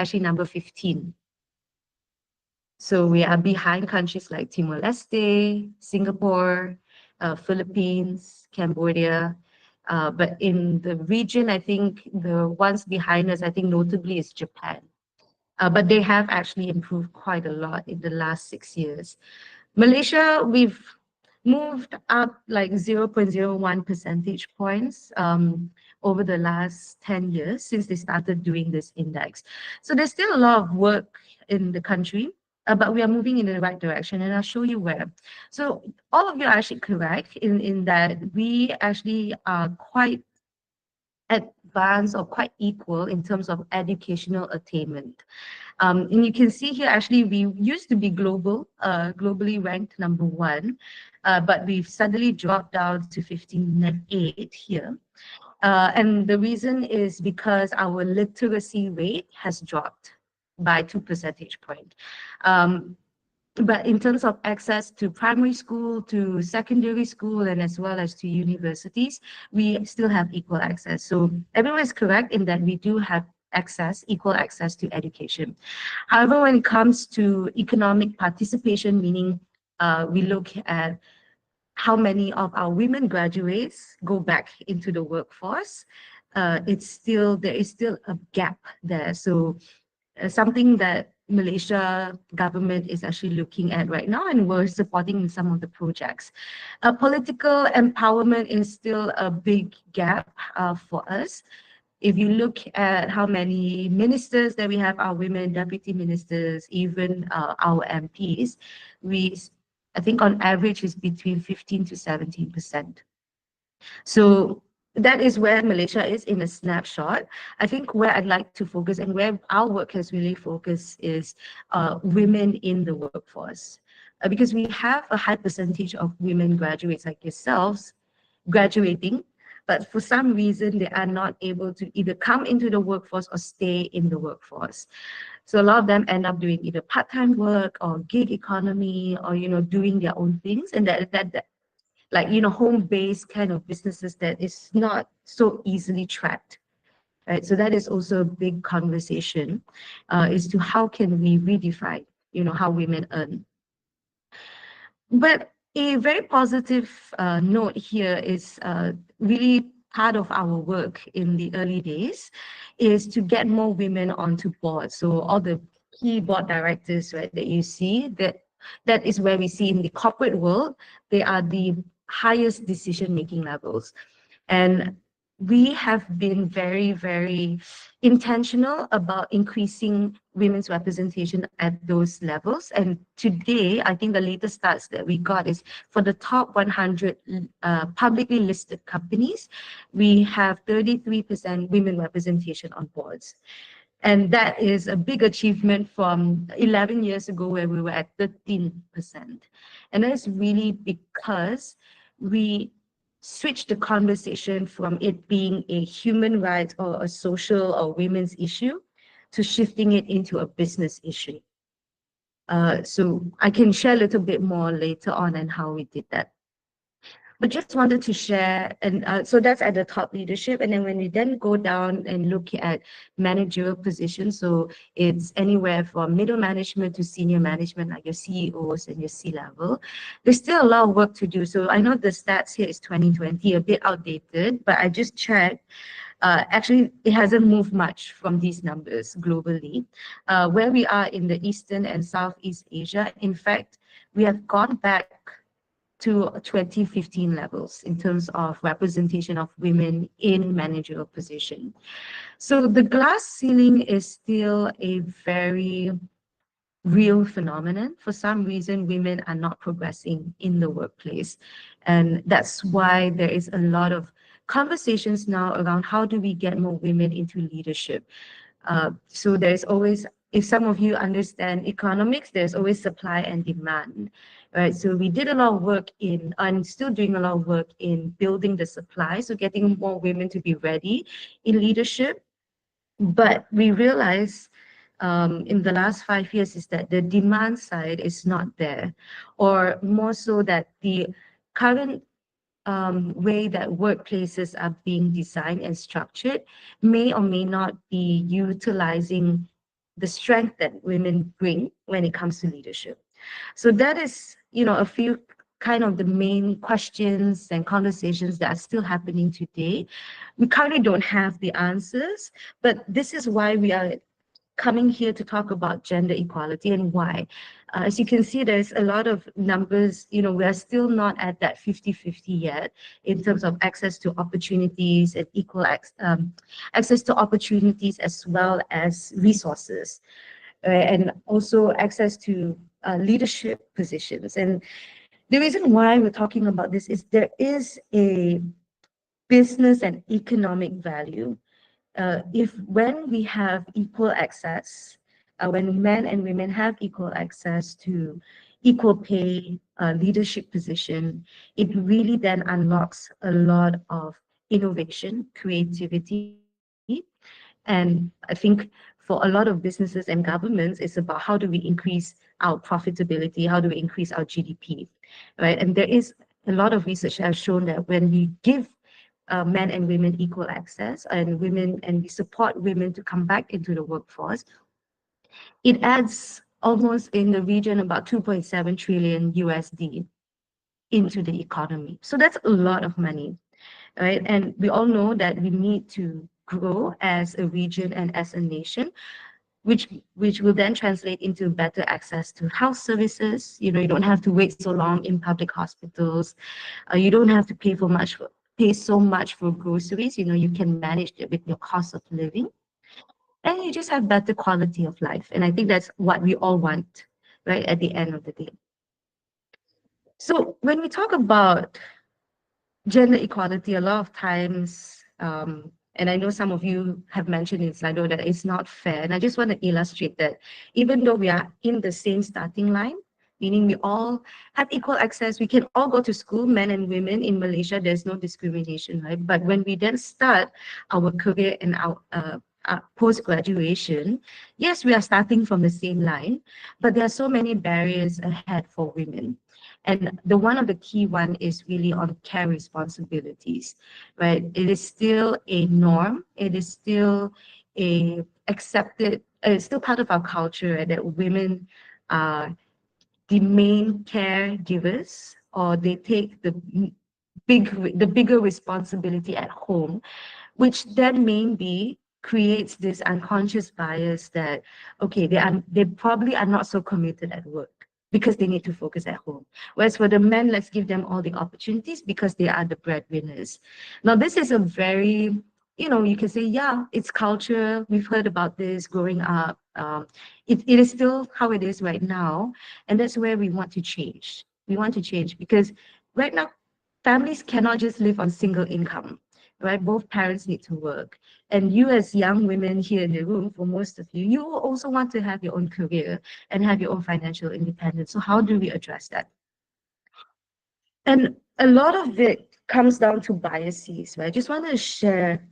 actually number 15. So we are behind countries like Timor-Leste, Singapore, Philippines, Cambodia. But in the region, I think the ones behind us, I think notably is Japan. But they have actually improved quite a lot in the last 6 years. Malaysia, we've moved up like 0.01 percentage points over the last 10 years since they started doing this index. So there's still a lot of work in the country, but we are moving in the right direction, and I'll show you where. So all of you are actually correct in that we actually are quite advanced or quite equal in terms of educational attainment. And you can see here, actually, we used to be globally ranked number 1, but we've suddenly dropped down to 15.8 here. And the reason is because our literacy rate has dropped by 2 percentage points. But in terms of access to primary school, to secondary school, and as well as to universities, we still have equal access. So everyone is correct in that we do have equal access to education. However, when it comes to economic participation, meaning we look at how many of our women graduates go back into the workforce, there is still a gap there. So something that Malaysia government is actually looking at right now, and we're supporting some of the projects. Political empowerment is still a big gap for us. If you look at how many ministers that we have, our women deputy ministers, even our MPs, I think on average is between 15 to 17%. So that is where Malaysia is in a snapshot. I think where I'd like to focus and where our work has really focused is women in the workforce. Because we have a high percentage of women graduates like yourselves graduating, but for some reason they are not able to either come into the workforce or stay in the workforce. So a lot of them end up doing either part-time work or gig economy, or doing their own things, and that like home-based kind of businesses that is not so easily tracked, right? So that is also a big conversation as to how can we redefine how women earn. But a very positive note here is really part of our work in the early days is to get more women onto boards. So all the key board directors, right, that you see, that is where we see in the corporate world, they are the highest decision-making levels. And we have been very, very intentional about increasing women's representation at those levels. And today, I think the latest stats that we got is for the top 100 publicly listed companies, we have 33% women representation on boards. And that is a big achievement from 11 years ago where we were at 13%. And that's really because we switch the conversation from it being a human rights or a social or women's issue to shifting it into a business issue. So I can share a little bit more later on how we did that. But just wanted to share, and so that's at the top leadership. And then when we then go down and look at managerial positions, so it's anywhere from middle management to senior management, like your CEOs and your C-level, there's still a lot of work to do. So I know the stats here is 2020, a bit outdated, but I just checked. Actually, it hasn't moved much from these numbers globally. Where we are in the Eastern and Southeast Asia, in fact, we have gone back to 2015 levels in terms of representation of women in managerial position. So the glass ceiling is still a very real phenomenon. For some reason, women are not progressing in the workplace. And that's why there is a lot of conversations now around how do we get more women into leadership. So there's always, if some of you understand economics, there's always supply and demand, right? So we did a lot of work and still doing a lot of work in building the supply, so getting more women to be ready in leadership. But we realized in the last 5 years is that the demand side is not there, or more so that the current way that workplaces are being designed and structured may or may not be utilizing the strength that women bring when it comes to leadership. So that is, a few kind of the main questions and conversations that are still happening today. We currently don't have the answers, but this is why we are coming here to talk about gender equality and why. As you can see, there's a lot of numbers, we are still not at that 50-50 yet in terms of access to opportunities and access to opportunities as well as resources, right? And also access to leadership positions. And the reason why we're talking about this is there is a business and economic value if when we have equal access, when men and women have equal access to equal pay, leadership position, it really then unlocks a lot of innovation, creativity. And I think for a lot of businesses and governments, it's about how do we increase our profitability, how do we increase our GDP, right? And there is a lot of research that has shown that when we give men and women equal access and we support women to come back into the workforce, it adds almost in the region about 2.7 trillion USD into the economy. So that's a lot of money, right? And we all know that we need to grow as a region and as a nation, which will then translate into better access to health services. You don't have to wait so long in public hospitals. You don't have to pay so much for groceries. You can manage it with your cost of living, and you just have better quality of life. And I think that's what we all want, right? At the end of the day. So when we talk about gender equality, a lot of times, and I know some of you have mentioned in Slido that it's not fair. And I just want to illustrate that even though we are in the same starting line, meaning we all have equal access, we can all go to school, men and women in Malaysia, there's no discrimination, right? But when we then start our career and our post-graduation, yes, we are starting from the same line, but there are so many barriers ahead for women. And the one of the key one is really on care responsibilities, right? It is still a norm. It is still it's still part of our culture, right, that women are the main caregivers, or they take the bigger responsibility at home, which then maybe creates this unconscious bias that, okay, they probably are not so committed at work because they need to focus at home. Whereas for the men, let's give them all the opportunities because they are the breadwinners. Now, this is a very, you can say, yeah, it's culture. We've heard about this growing up. It is still how it is right now. And that's where we want to change. We want to change because right now, families cannot just live on single income, right? Both parents need to work. And you, as young women here in the room, for most of you, you also want to have your own career and have your own financial independence. So how do we address that? And a lot of it comes down to biases, right? I just want to share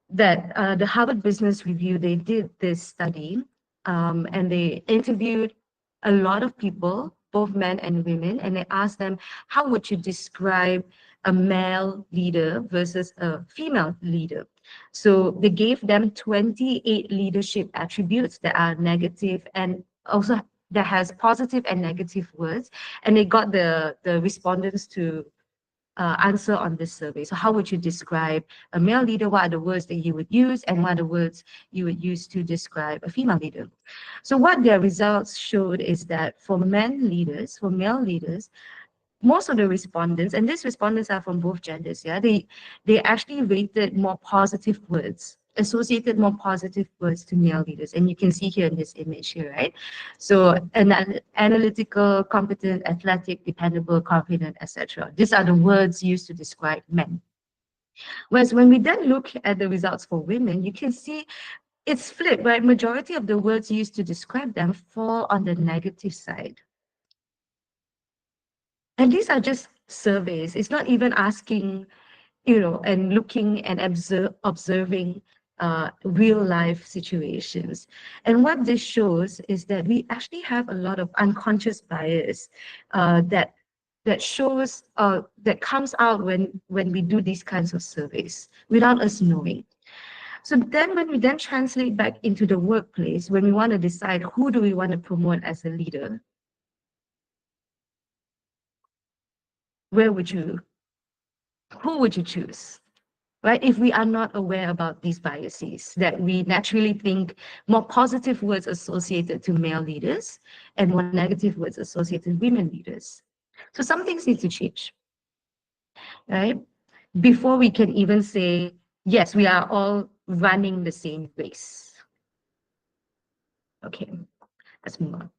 that the Harvard Business Review, they did this study, and they interviewed a lot of people, both men and women, and they asked them, how would you describe a male leader versus a female leader? So they gave them 28 leadership attributes that are negative and also that has positive and negative words, and they got the respondents to answer on this survey. So how would you describe a male leader? What are the words that you would use, and what are the words you would use to describe a female leader? So what their results showed is that for male leaders, most of the respondents, and these respondents are from both genders, yeah, they actually rated more positive words, associated more positive words to male leaders. And you can see here in this image here, right? So an analytical, competent, athletic, dependable, confident, etc. These are the words used to describe men. Whereas when we then look at the results for women, you can see it's flipped, right? Majority of the words used to describe them fall on the negative side. And these are just surveys. It's not even asking, and looking and observing real life situations. And what this shows is that we actually have a lot of unconscious bias that shows that comes out when we do these kinds of surveys without us knowing. So then when we then translate back into the workplace, when we want to decide who do we want to promote as a leader, where would you, who would you choose? Right? If we are not aware about these biases, that we naturally think more positive words associated to male leaders and more negative words associated with women leaders. So some things need to change, right? Before we can even say, yes, we are all running the same race. Okay, let's move on.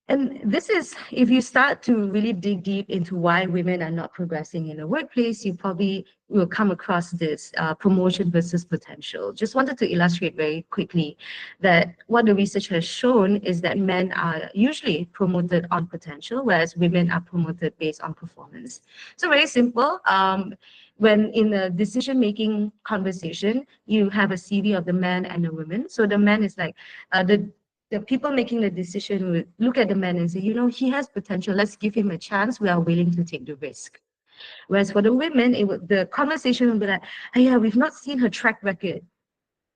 And this is, if you start to really dig deep into why women are not progressing in the workplace, you probably will come across this promotion versus potential. Just wanted to illustrate very quickly that what the research has shown is that men are usually promoted on potential, whereas women are promoted based on performance. So very simple. When in a decision-making conversation, you have a CV of the man and the woman. So the man is like, the people making the decision would look at the man and say, you know, he has potential. Let's give him a chance. We are willing to take the risk. Whereas for the women, the conversation would be like, hey, yeah, we've not seen her track record.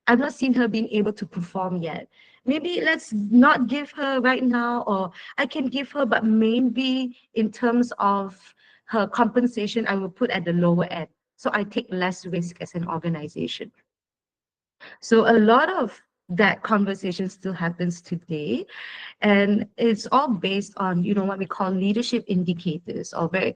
I've not seen her being able to perform yet. Maybe let's not give her right now, or I can give her, but maybe in terms of her compensation, I will put at the lower end. So I take less risk as an organization. So a lot of that conversation still happens today. And it's all based on, you know, what we call leadership indicators, or very